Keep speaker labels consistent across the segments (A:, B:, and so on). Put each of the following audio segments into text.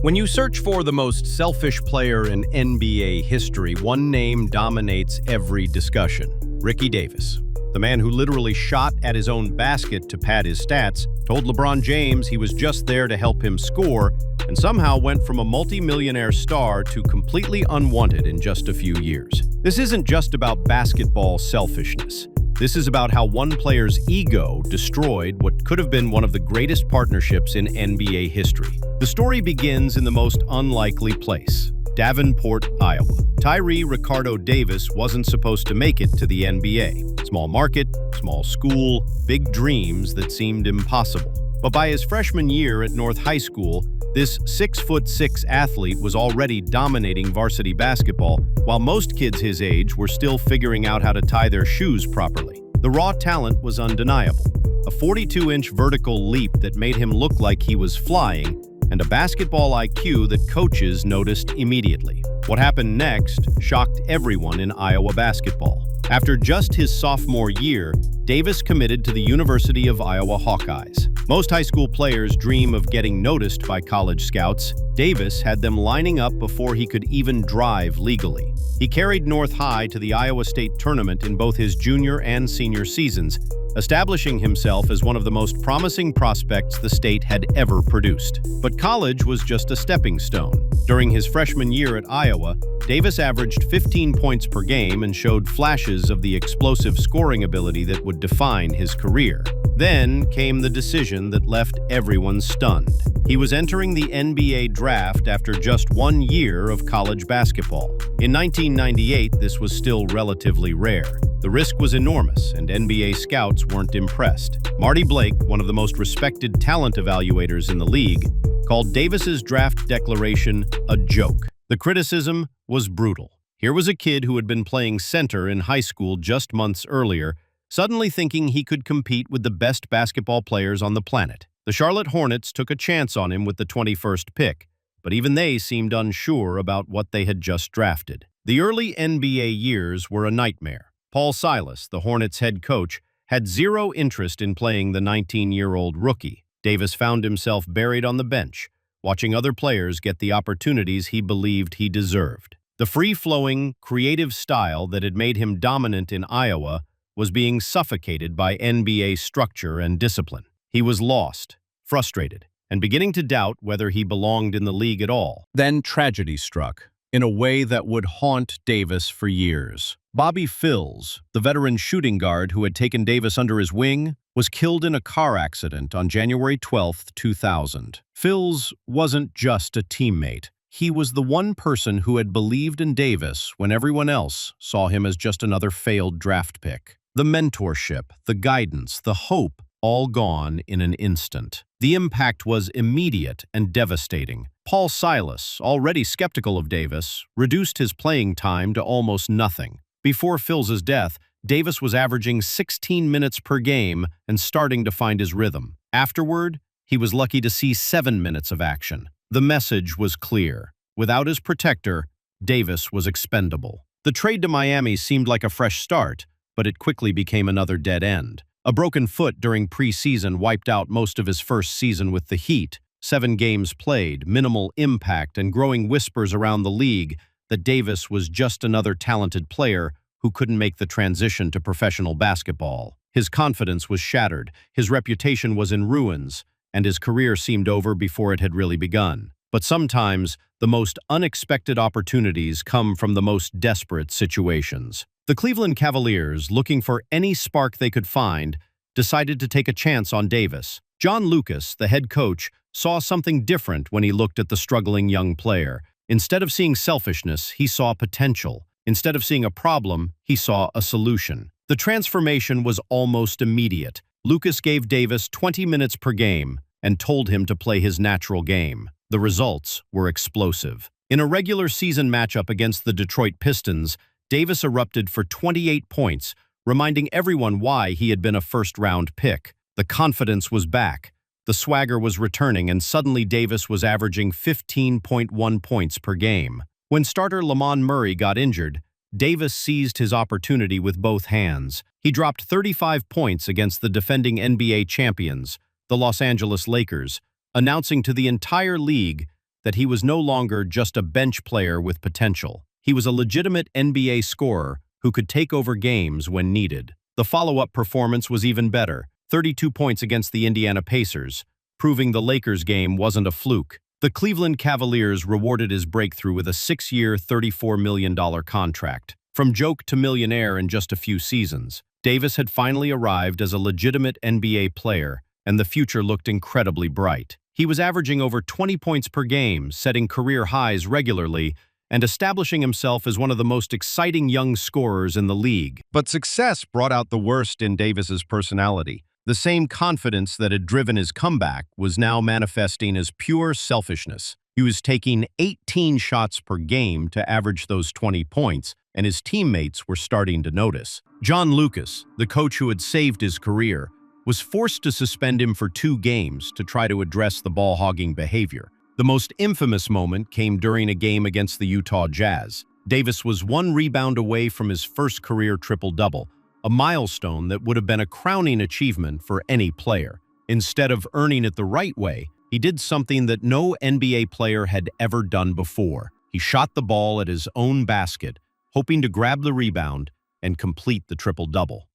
A: When you search for the most selfish player in NBA history, one name dominates every discussion: Ricky Davis. The man who literally shot at his own basket to pad his stats, told LeBron James he was just there to help him score, and somehow went from a multi-millionaire star to completely unwanted in just a few years. This isn't just about basketball selfishness. This is about how one player's ego destroyed what could have been one of the greatest partnerships in NBA history. The story begins in the most unlikely place: Davenport, Iowa. Tyree Ricardo Davis wasn't supposed to make it to the NBA. Small market, small school, big dreams that seemed impossible. But by his freshman year at North High School, this 6'6" athlete was already dominating varsity basketball, while most kids his age were still figuring out how to tie their shoes properly. The raw talent was undeniable. A 42-inch vertical leap that made him look like he was flying, and a basketball IQ that coaches noticed immediately. What happened next shocked everyone in Iowa basketball. After just his sophomore year, Davis committed to the University of Iowa Hawkeyes. Most high school players dream of getting noticed by college scouts. Davis had them lining up before he could even drive legally. He carried North High to the Iowa State tournament in both his junior and senior seasons, establishing himself as one of the most promising prospects the state had ever produced. But college was just a stepping stone. During his freshman year at Iowa, Davis averaged 15 points per game and showed flashes of the explosive scoring ability that would define his career. Then came the decision that left everyone stunned. He was entering the NBA draft after just 1 year of college basketball. In 1998, this was still relatively rare. The risk was enormous, and NBA scouts weren't impressed. Marty Blake, one of the most respected talent evaluators in the league, called Davis's draft declaration a joke. The criticism was brutal. Here was a kid who had been playing center in high school just months earlier, suddenly thinking he could compete with the best basketball players on the planet. The Charlotte Hornets took a chance on him with the 21st pick, but even they seemed unsure about what they had just drafted. The early NBA years were a nightmare. Paul Silas, the Hornets' head coach, had zero interest in playing the 19-year-old rookie. Davis found himself buried on the bench, watching other players get the opportunities he believed he deserved. The free-flowing, creative style that had made him dominant in Iowa was being suffocated by NBA structure and discipline. He was lost, frustrated, and beginning to doubt whether he belonged in the league at all. Then tragedy struck, in a way that would haunt Davis for years. Bobby Phills, the veteran shooting guard who had taken Davis under his wing, was killed in a car accident on January 12, 2000. Phills wasn't just a teammate. He was the one person who had believed in Davis when everyone else saw him as just another failed draft pick. The mentorship, the guidance, the hope, all gone in an instant. The impact was immediate and devastating. Paul Silas, already skeptical of Davis, reduced his playing time to almost nothing. Before Phil's death, Davis was averaging 16 minutes per game and starting to find his rhythm. Afterward, he was lucky to see 7 minutes of action. The message was clear. Without his protector, Davis was expendable. The trade to Miami seemed like a fresh start, but it quickly became another dead end. A broken foot during preseason wiped out most of his first season with the Heat. 7 games played, minimal impact, and growing whispers around the league that Davis was just another talented player who couldn't make the transition to professional basketball. His confidence was shattered, his reputation was in ruins, and his career seemed over before it had really begun. But sometimes, the most unexpected opportunities come from the most desperate situations. The Cleveland Cavaliers, looking for any spark they could find, decided to take a chance on Davis. John Lucas, the head coach, saw something different when he looked at the struggling young player. Instead of seeing selfishness, he saw potential. Instead of seeing a problem, he saw a solution. The transformation was almost immediate. Lucas gave Davis 20 minutes per game and told him to play his natural game. The results were explosive. In a regular season matchup against the Detroit Pistons, Davis erupted for 28 points, reminding everyone why he had been a first-round pick. The confidence was back. The swagger was returning, and suddenly Davis was averaging 15.1 points per game. When starter Lamont Murray got injured, Davis seized his opportunity with both hands. He dropped 35 points against the defending NBA champions, the Los Angeles Lakers, announcing to the entire league that he was no longer just a bench player with potential. He was a legitimate NBA scorer who could take over games when needed. The follow-up performance was even better, 32 points against the Indiana Pacers, proving the Lakers game wasn't a fluke. The Cleveland Cavaliers rewarded his breakthrough with a 6-year, $34 million contract. From joke to millionaire in just a few seasons, Davis had finally arrived as a legitimate NBA player, and the future looked incredibly bright. He was averaging over 20 points per game, setting career highs regularly, and establishing himself as one of the most exciting young scorers in the league. But success brought out the worst in Davis's personality. The same confidence that had driven his comeback was now manifesting as pure selfishness. He was taking 18 shots per game to average those 20 points, and his teammates were starting to notice. John Lucas, the coach who had saved his career, was forced to suspend him for 2 games to try to address the ball-hogging behavior. The most infamous moment came during a game against the Utah Jazz. Davis was 1 rebound away from his first career triple-double, a milestone that would have been a crowning achievement for any player. Instead of earning it the right way, he did something that no NBA player had ever done before. He shot the ball at his own basket, hoping to grab the rebound and complete the triple-double.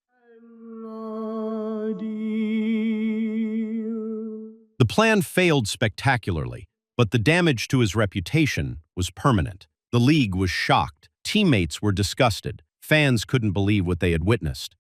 A: The plan failed spectacularly, but the damage to his reputation was permanent. The league was shocked. Teammates were disgusted. Fans couldn't believe what they had witnessed.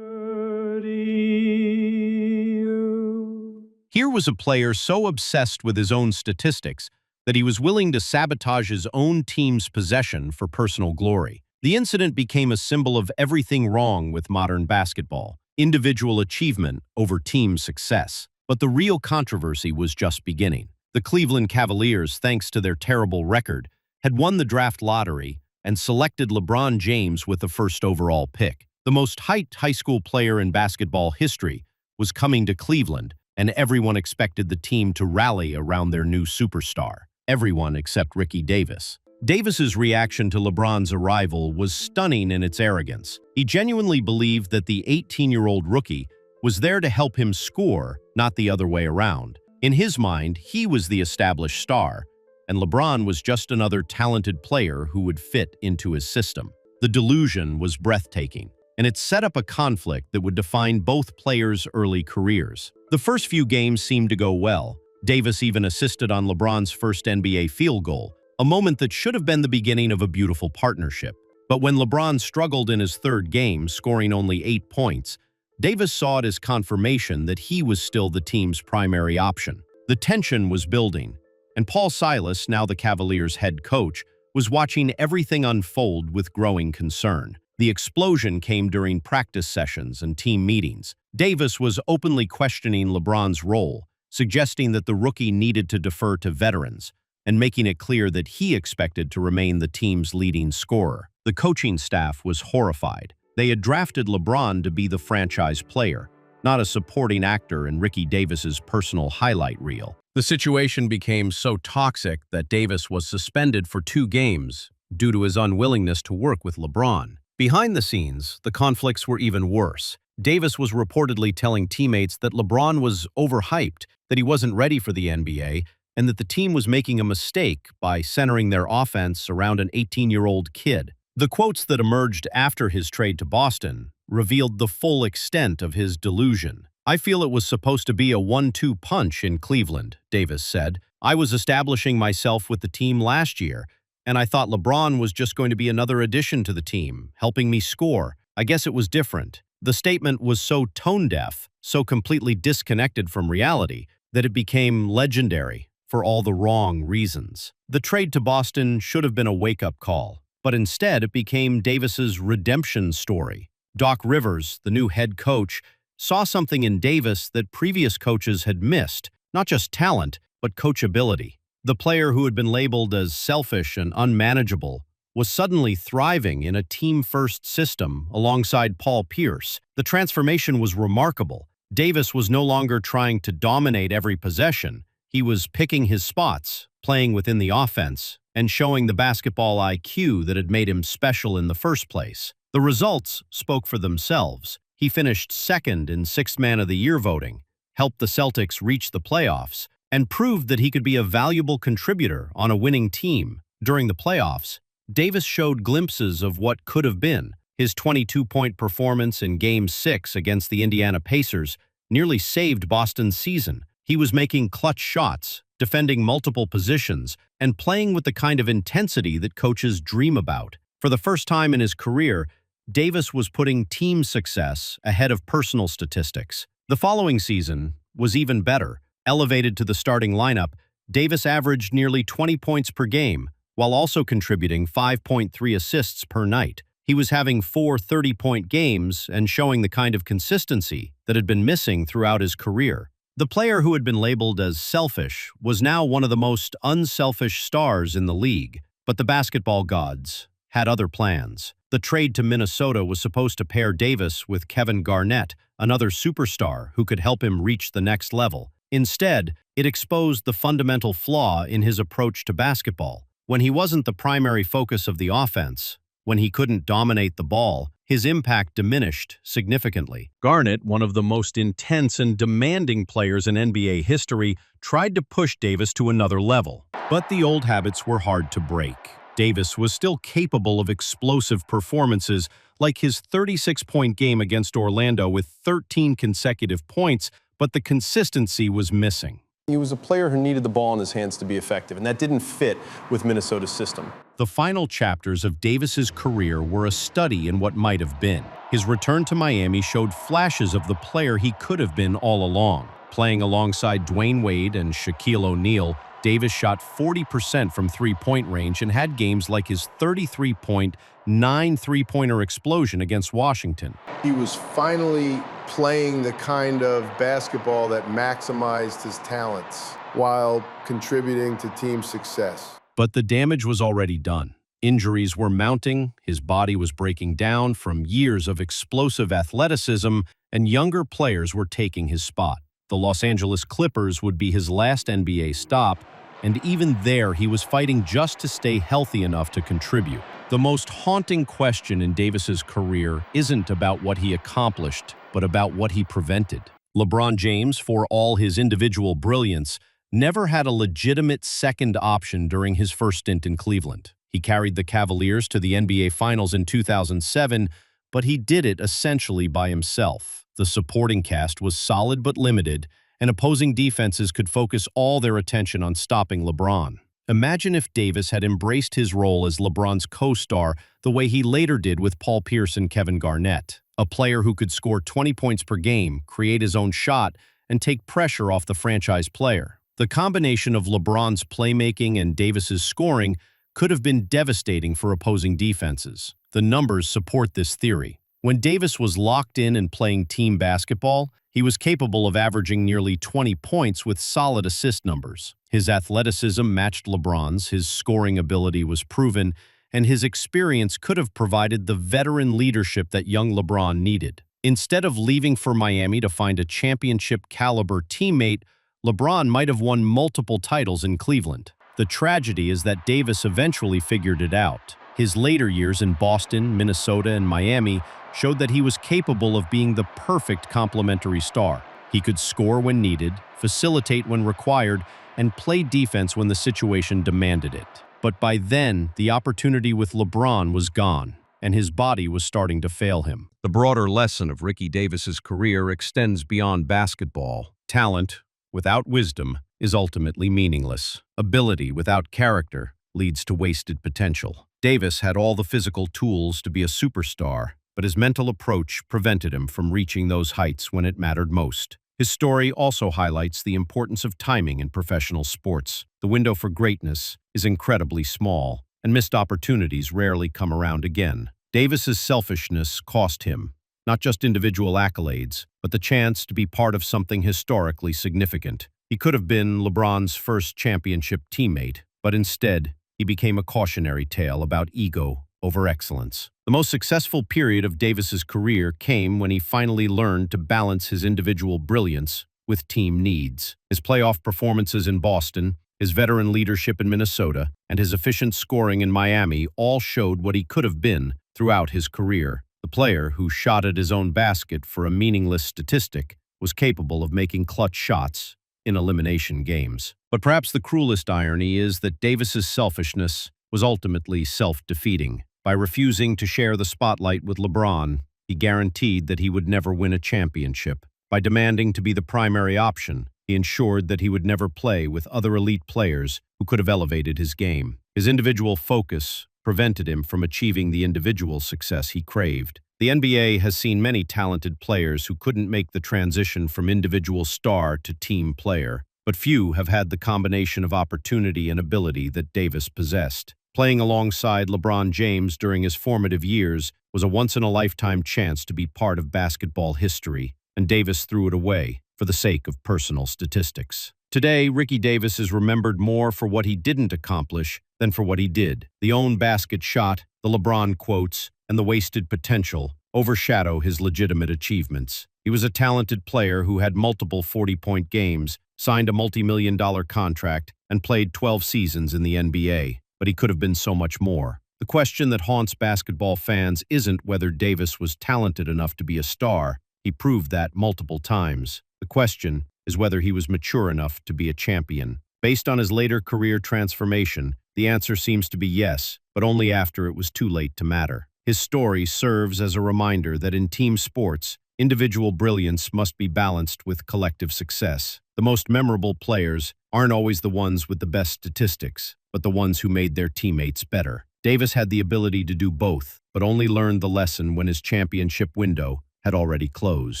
A: Here was a player so obsessed with his own statistics that he was willing to sabotage his own team's possession for personal glory. The incident became a symbol of everything wrong with modern basketball: individual achievement over team success. But the real controversy was just beginning. The Cleveland Cavaliers, thanks to their terrible record, had won the draft lottery and selected LeBron James with the first overall pick. The most hyped high school player in basketball history was coming to Cleveland, and everyone expected the team to rally around their new superstar. Everyone except Ricky Davis. Davis's reaction to LeBron's arrival was stunning in its arrogance. He genuinely believed that the 18-year-old rookie was there to help him score, not the other way around. In his mind, he was the established star, and LeBron was just another talented player who would fit into his system. The delusion was breathtaking, and it set up a conflict that would define both players' early careers. The first few games seemed to go well. Davis even assisted on LeBron's first NBA field goal, a moment that should have been the beginning of a beautiful partnership. But when LeBron struggled in his third game, scoring only 8 points, Davis saw it as confirmation that he was still the team's primary option. The tension was building, and Paul Silas, now the Cavaliers' head coach, was watching everything unfold with growing concern. The explosion came during practice sessions and team meetings. Davis was openly questioning LeBron's role, suggesting that the rookie needed to defer to veterans, and making it clear that he expected to remain the team's leading scorer. The coaching staff was horrified. They had drafted LeBron to be the franchise player, not a supporting actor in Ricky Davis's personal highlight reel. The situation became so toxic that Davis was suspended for 2 games due to his unwillingness to work with LeBron. Behind the scenes, the conflicts were even worse. Davis was reportedly telling teammates that LeBron was overhyped, that he wasn't ready for the NBA, and that the team was making a mistake by centering their offense around an 18-year-old kid. The quotes that emerged after his trade to Boston revealed the full extent of his delusion. "I feel it was supposed to be a 1-2 punch in Cleveland," Davis said. "I was establishing myself with the team last year, and I thought LeBron was just going to be another addition to the team, helping me score. I guess it was different." The statement was so tone-deaf, so completely disconnected from reality, that it became legendary for all the wrong reasons. The trade to Boston should have been a wake-up call, but instead it became Davis's redemption story. Doc Rivers, the new head coach, saw something in Davis that previous coaches had missed, not just talent, but coachability. The player who had been labeled as selfish and unmanageable was suddenly thriving in a team-first system alongside Paul Pierce. The transformation was remarkable. Davis was no longer trying to dominate every possession. He was picking his spots, playing within the offense, and showing the basketball IQ that had made him special in the first place. The results spoke for themselves. He finished second in Sixth Man of the Year voting, helped the Celtics reach the playoffs, and proved that he could be a valuable contributor on a winning team. During the playoffs, Davis showed glimpses of what could have been. His 22-point performance in Game 6 against the Indiana Pacers nearly saved Boston's season. He was making clutch shots, defending multiple positions, and playing with the kind of intensity that coaches dream about. For the first time in his career, Davis was putting team success ahead of personal statistics. The following season was even better. Elevated to the starting lineup, Davis averaged nearly 20 points per game, while also contributing 5.3 assists per night. He was having 4 30-point games and showing the kind of consistency that had been missing throughout his career. The player who had been labeled as selfish was now one of the most unselfish stars in the league. But the basketball gods had other plans. The trade to Minnesota was supposed to pair Davis with Kevin Garnett, another superstar who could help him reach the next level. Instead, it exposed the fundamental flaw in his approach to basketball. When he wasn't the primary focus of the offense, when he couldn't dominate the ball, his impact diminished significantly. Garnett, one of the most intense and demanding players in NBA history, tried to push Davis to another level. But the old habits were hard to break. Davis was still capable of explosive performances, like his 36-point game against Orlando with 13 consecutive points, but the consistency was missing.
B: He was a player who needed the ball in his hands to be effective, and that didn't fit with Minnesota's system.
A: The final chapters of Davis's career were a study in what might have been. His return to Miami showed flashes of the player he could have been all along. Playing alongside Dwayne Wade and Shaquille O'Neal, Davis shot 40% from three-point range and had games like his 33-point, 9 three-pointer explosion against Washington.
C: He was finally playing the kind of basketball that maximized his talents while contributing to team success.
A: But the damage was already done. Injuries were mounting, his body was breaking down from years of explosive athleticism, and younger players were taking his spot. The Los Angeles Clippers would be his last NBA stop, and even there he was fighting just to stay healthy enough to contribute. The most haunting question in Davis's career isn't about what he accomplished, but about what he prevented. LeBron James, for all his individual brilliance, never had a legitimate second option during his first stint in Cleveland. He carried the Cavaliers to the NBA Finals in 2007, but he did it essentially by himself. The supporting cast was solid but limited, and opposing defenses could focus all their attention on stopping LeBron. Imagine if Davis had embraced his role as LeBron's co-star the way he later did with Paul Pierce and Kevin Garnett, a player who could score 20 points per game, create his own shot, and take pressure off the franchise player. The combination of LeBron's playmaking and Davis's scoring could have been devastating for opposing defenses. The numbers support this theory. When Davis was locked in and playing team basketball, he was capable of averaging nearly 20 points with solid assist numbers. His athleticism matched LeBron's, his scoring ability was proven, and his experience could have provided the veteran leadership that young LeBron needed. Instead of leaving for Miami to find a championship-caliber teammate, LeBron might have won multiple titles in Cleveland. The tragedy is that Davis eventually figured it out. His later years in Boston, Minnesota, and Miami showed that he was capable of being the perfect complementary star. He could score when needed, facilitate when required, and play defense when the situation demanded it. But by then, the opportunity with LeBron was gone, and his body was starting to fail him. The broader lesson of Ricky Davis's career extends beyond basketball. Talent without wisdom is ultimately meaningless. Ability without character leads to wasted potential. Davis had all the physical tools to be a superstar, but his mental approach prevented him from reaching those heights when it mattered most. His story also highlights the importance of timing in professional sports. The window for greatness is incredibly small, and missed opportunities rarely come around again. Davis's selfishness cost him not just individual accolades, but the chance to be part of something historically significant. He could have been LeBron's first championship teammate, but instead, he became a cautionary tale about ego over excellence. The most successful period of Davis's career came when he finally learned to balance his individual brilliance with team needs. His playoff performances in Boston, his veteran leadership in Minnesota, and his efficient scoring in Miami all showed what he could have been throughout his career. The player who shot at his own basket for a meaningless statistic was capable of making clutch shots in elimination games. But perhaps the cruelest irony is that Davis's selfishness was ultimately self-defeating. By refusing to share the spotlight with LeBron, he guaranteed that he would never win a championship. By demanding to be the primary option, he ensured that he would never play with other elite players who could have elevated his game. His individual focus prevented him from achieving the individual success he craved. The NBA has seen many talented players who couldn't make the transition from individual star to team player, but few have had the combination of opportunity and ability that Davis possessed. Playing alongside LeBron James during his formative years was a once-in-a-lifetime chance to be part of basketball history, and Davis threw it away for the sake of personal statistics. Today, Ricky Davis is remembered more for what he didn't accomplish than for what he did. The own basket shot, the LeBron quotes, and the wasted potential overshadow his legitimate achievements. He was a talented player who had multiple 40-point games, signed a multi-million-dollar contract, and played 12 seasons in the NBA. But he could have been so much more. The question that haunts basketball fans isn't whether Davis was talented enough to be a star. He proved that multiple times. The question is whether he was mature enough to be a champion. Based on his later career transformation, the answer seems to be yes, but only after it was too late to matter. His story serves as a reminder that in team sports, individual brilliance must be balanced with collective success. The most memorable players aren't always the ones with the best statistics, but the ones who made their teammates better. Davis had the ability to do both, but only learned the lesson when his championship window had already closed.